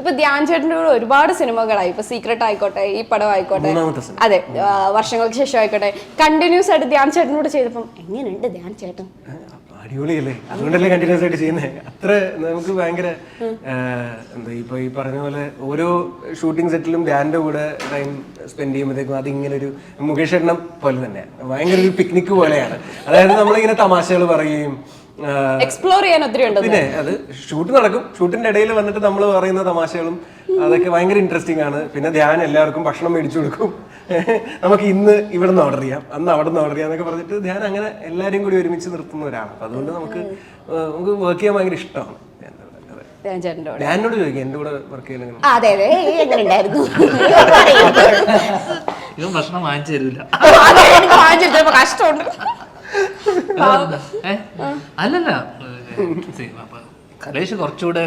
ഇപ്പൊ ധ്യാൻ ചേട്ടൻ്റെ കൂടെ ഒരുപാട് സിനിമകളായി, ഇപ്പൊ സീക്രട്ട് ആയിക്കോട്ടെ, ഈ പടം ആയിക്കോട്ടെ, അതെ വർഷങ്ങൾക്ക് ശേഷം ആയിക്കോട്ടെ, കണ്ടിന്യൂസ് ആയിട്ട് ധ്യാൻ ചേട്ടനോട് ചെയ്തപ്പം എങ്ങനെയുണ്ട് ധ്യാൻ ചേട്ടൻ? അടിപൊളിയല്ലേ, അതുകൊണ്ടല്ലേ കണ്ടിന്യൂസ് ആയിട്ട് ചെയ്യുന്നത്. അത്ര നമുക്ക് ഭയങ്കര എന്താ ഇപ്പൊ ഈ പറഞ്ഞ പോലെ ഓരോ ഷൂട്ടിംഗ് സെറ്റിലും ധ്യാൻ്റെ കൂടെ ടൈം സ്പെൻഡ് ചെയ്യുമ്പോഴത്തേക്കും അതിങ്ങനെ ഒരു മുകേഷ് ചേട്ടനെ പോലെ തന്നെ ഭയങ്കര ഒരു പിക്നിക് പോലെയാണ്. അതായത് നമ്മളിങ്ങനെ തമാശകൾ പറയുകയും എക്സ്പ്ലോർ ചെയ്യാൻ ഒത്തിരി ഉണ്ട്. പിന്നെ അത് ഷൂട്ട് നടക്കും, ഷൂട്ടിന്റെ ഇടയിൽ വന്നിട്ട് നമ്മൾ പറയുന്ന തമാശകളും അതൊക്കെ ഭയങ്കര ഇൻട്രസ്റ്റിംഗ് ആണ്. പിന്നെ ധ്യാൻ എല്ലാവർക്കും ഭക്ഷണം മേടിച്ചു കൊടുക്കും. നമുക്ക് ഇന്ന് ഇവിടെ നിന്ന് ഓർഡർ ചെയ്യാം, അന്ന് അവിടെ നിന്ന് ഓർഡർ ചെയ്യാം എന്നൊക്കെ പറഞ്ഞിട്ട് ധ്യാൻ അങ്ങനെ എല്ലാവരെയും കൂടി ഒരുമിച്ച് നിർത്തുന്ന ഒരാളാണ്. അപ്പൊ അതുകൊണ്ട് നമുക്ക് വർക്ക് ചെയ്യാൻ ഭയങ്കര ഇഷ്ടമാണ്. ധ്യാനോട് ചോദിക്കാം എന്റെ കൂടെ വർക്ക് ചെയ്യുന്ന ഇവൻ ഭക്ഷണം വാങ്ങിച്ചു തരില്ല. കഷ്ടമുണ്ട്. അല്ലല്ല, കലേഷ് കുറച്ചുകൂടെ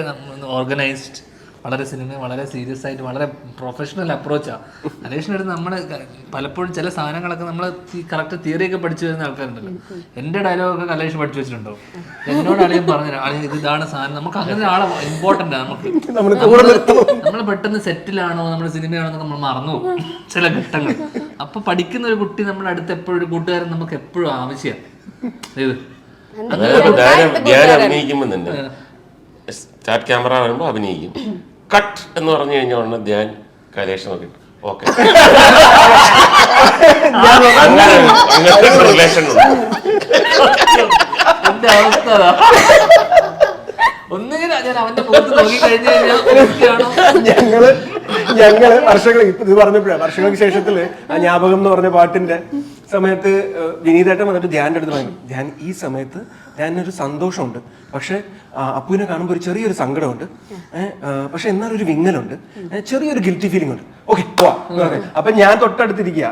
ഓർഗനൈസ്ഡ്, വളരെ സിനിമ വളരെ സീരിയസ് ആയിട്ട് വളരെ പ്രൊഫഷണൽ അപ്രോച്ചാണ് കലേഷിനടുത്ത്. നമ്മൾ പലപ്പോഴും ചില സാധനങ്ങളൊക്കെ നമ്മൾ ഈ കറക്റ്റ് തിയറിയൊക്കെ പഠിച്ചു വരുന്ന ആൾക്കാരുണ്ടല്ലോ. എൻ്റെ ഡയലോഗൊക്കെ കലേഷ് പഠിച്ചു വെച്ചിട്ടുണ്ടോ? എന്നോട് അളിയൻ പറഞ്ഞു, അളിയ ഇതാണ് സാധനം. നമുക്ക് അങ്ങനെ ആളെ ഇമ്പോർട്ടൻ്റ് ആണ്. നമ്മൾ പെട്ടെന്ന് സെറ്റിലാണോ നമ്മൾ സിനിമയാണോ എന്നൊക്കെ നമ്മൾ മറന്നു പോകും ചില ഘട്ടങ്ങൾ. അപ്പൊ പഠിക്കുന്ന ഒരു കുട്ടി നമ്മുടെ അടുത്ത് എപ്പോഴും ഒരു കൂട്ടുകാരൻ നമുക്ക് എപ്പോഴും ആവശ്യമാണ്. ഇത് അഭിനയിക്കുമ്പോൾ തന്നെ സ്റ്റാർട്ട് ക്യാമറ വരുമ്പോൾ അഭിനയിക്കും, കട്ട് എന്ന് പറഞ്ഞു കഴിഞ്ഞ ഉടനെ ധ്യാൻ കലേഷ് നോക്കി ഓക്കെ, അങ്ങനത്തെ റിലേഷൻ ഉണ്ട്. എന്റെ അവസ്ഥ ഒന്നുകിൽ ഞാൻ അവന്റെ മുഖത്ത് നോക്കി കഴിഞ്ഞു കഴിഞ്ഞാൽ ഞങ്ങള് വർഷങ്ങൾ ഇത് പറഞ്ഞപ്പോഴാണ് വർഷങ്ങൾക്ക് ശേഷത്തില് ആ ഞാപകം എന്ന് പറഞ്ഞ പാട്ടിന്റെ സമയത്ത് വിനീതേട്ടൻ വന്നിട്ട് ധ്യാൻ്റെ അടുത്ത് പറഞ്ഞു, ധ്യാൻ ഈ സമയത്ത് ധ്യാനൊരു സന്തോഷമുണ്ട്, പക്ഷെ അപ്പുവിനെ കാണുമ്പോൾ ഒരു ചെറിയൊരു സങ്കടമുണ്ട്, പക്ഷെ എന്നാലും ഒരു വിങ്ങലുണ്ട്, ചെറിയൊരു ഗിൽറ്റി ഫീലിംഗ് ഉണ്ട്. ഓക്കെ പോവാ. അപ്പൊ ഞാൻ തൊട്ടടുത്തിരിക്കുക,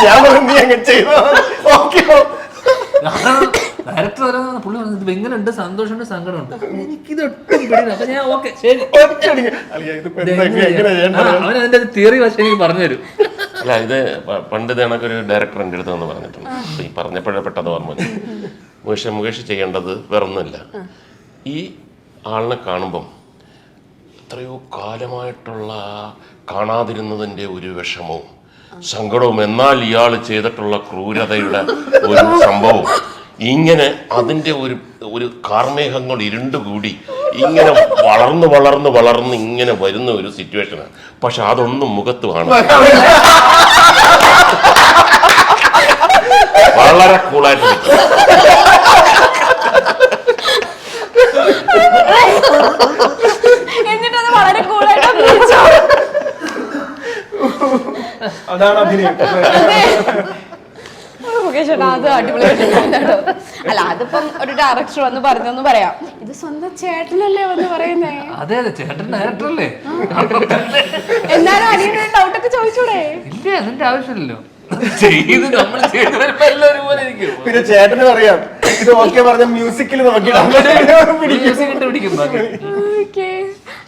ഞാൻ പറഞ്ഞു അങ്ങനെ ചെയ്തോ ഓക്കെ. ഡയറക്ടർ പറയുന്നത് പുള്ളി പറഞ്ഞത് എങ്ങനെയുണ്ട്, സന്തോഷമുണ്ട്, സങ്കടമുണ്ട്, എനിക്കിതൊട്ടും പിടിയില്ല. അപ്പൊ ഞാൻ ഓക്കെ ശരി, അവൻ അതിന്റെ തിയറി പക്ഷേ എനിക്ക് പറഞ്ഞു തരും. അല്ല ഇത് പണ്ട് കണക്കൊരു ഡയറക്ടർ എൻ്റെ അടുത്ത് വന്ന് പറഞ്ഞിട്ടുണ്ട്. ഈ പറഞ്ഞപ്പോഴേ പെട്ടെന്ന് ഓർമ്മ, മുകേഷ് ചെയ്യേണ്ടത് വേറൊന്നുമില്ല, ഈ ആളിനെ കാണുമ്പം എത്രയോ കാലമായിട്ടുള്ള കാണാതിരുന്നതിൻ്റെ ഒരു വിഷമവും സങ്കടവും, എന്നാൽ ഇയാൾ ചെയ്തിട്ടുള്ള ക്രൂരതയുടെ ഒരു സംഭവം, ഇങ്ങനെ അതിൻ്റെ ഒരു കാർമേഘങ്ങൾ ഇരുണ്ടുകൂടി ഇങ്ങനെ വളർന്ന് വളർന്ന് വളർന്ന് ഇങ്ങനെ വരുന്ന ഒരു സിറ്റുവേഷനാണ്. പക്ഷെ അതൊന്നും മുഖത്ത് കാണും, വളരെ കൂളായിട്ട് എന്നിട്ടത് വളരെ കൂളായിട്ട് അതാണ് അഭിനയം. അത് അടിപൊളിയായിട്ടുണ്ടോ? അല്ല അതിപ്പം ഒരു ഡയറക്ടർ വന്ന് പറഞ്ഞൊന്നും പറയാം, ഇത് സ്വന്തം ചേട്ടനല്ലേ വന്ന് പറയുന്നേ. അതെ അതെ, ചേട്ടൻ ഡയറക്ടറല്ലേ, എന്നാലും അനിയന്റെ ഡൗട്ടൊക്കെ ചോദിച്ചൂടെ? ഇല്ല, അതിന്റെ ആവശ്യമില്ലല്ലോ. ചെയ്ത് നമ്മൾ ചെയ്ത് വരുമ്പോ എല്ലാവരും പോലെ ഇരിക്കും. പിന്നെ ചേട്ടനും അറിയാം ഇത് ഓക്കെ പറഞ്ഞ മ്യൂസിക്കിൽ നോക്കി പിടിക്കും.